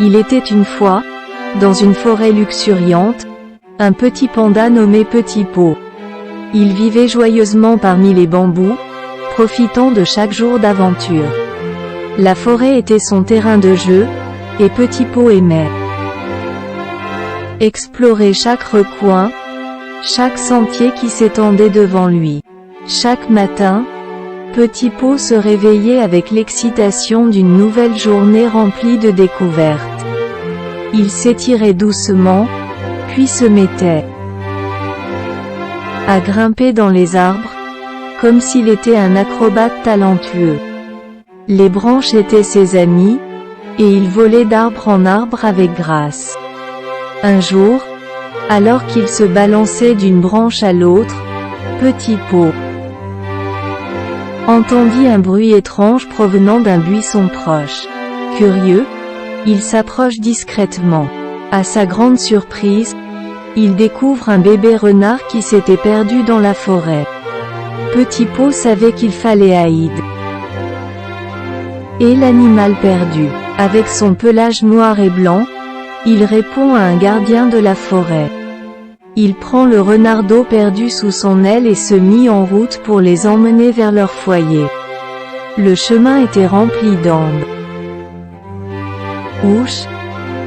Il était une fois, dans une forêt luxuriante, un petit panda nommé Petit Pot. Il vivait joyeusement parmi les bambous, profitant de chaque jour d'aventure. La forêt était son terrain de jeu, et Petit Pot aimait explorer chaque recoin, chaque sentier qui s'étendait devant lui. Chaque matin, Petit Pot se réveillait avec l'excitation d'une nouvelle journée remplie de découvertes. Il s'étirait doucement, puis se mettait à grimper dans les arbres, comme s'il était un acrobate talentueux. Les branches étaient ses amis, et il volait d'arbre en arbre avec grâce. Un jour, alors qu'il se balançait d'une branche à l'autre, Petit Pot entendit un bruit étrange provenant d'un buisson proche. Curieux, il s'approche discrètement. À sa grande surprise, il découvre un bébé renard qui s'était perdu dans la forêt. Petit Pot savait qu'il fallait aider l'animal perdu. Avec son pelage noir et blanc, il répond à un gardien de la forêt. Il prend le renardeau perdu sous son aile et se mit en route pour les emmener vers leur foyer. Le chemin était rempli d'embûches,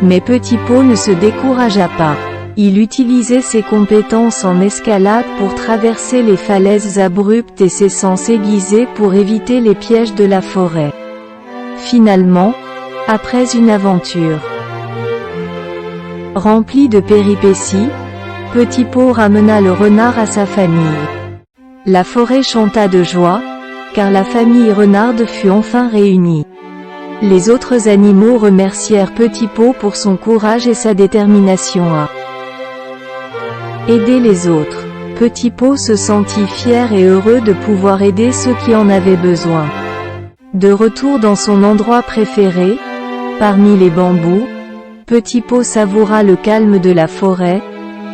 mais Petit Pot ne se découragea pas. Il utilisait ses compétences en escalade pour traverser les falaises abruptes et ses sens aiguisés pour éviter les pièges de la forêt. Finalement, après une aventure remplie de péripéties, Petit Pot ramena le renard à sa famille. La forêt chanta de joie, car la famille renarde fut enfin réunie. Les autres animaux remercièrent Petit Pot pour son courage et sa détermination à aider les autres. Petit Pot se sentit fier et heureux de pouvoir aider ceux qui en avaient besoin. De retour dans son endroit préféré, parmi les bambous, Petit Pot savoura le calme de la forêt,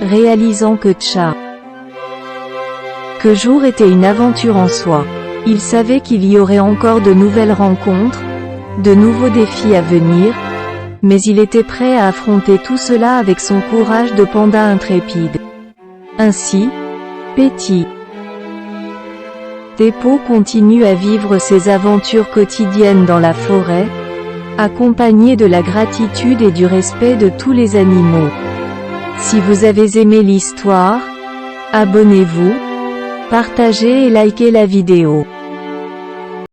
réalisant que chaque jour était une aventure en soi. Il savait qu'il y aurait encore de nouvelles rencontres, de nouveaux défis à venir, mais il était prêt à affronter tout cela avec son courage de panda intrépide. Ainsi, Petit Pot continue à vivre ses aventures quotidiennes dans la forêt, accompagné de la gratitude et du respect de tous les animaux. Si vous avez aimé l'histoire, abonnez-vous, partagez et likez la vidéo.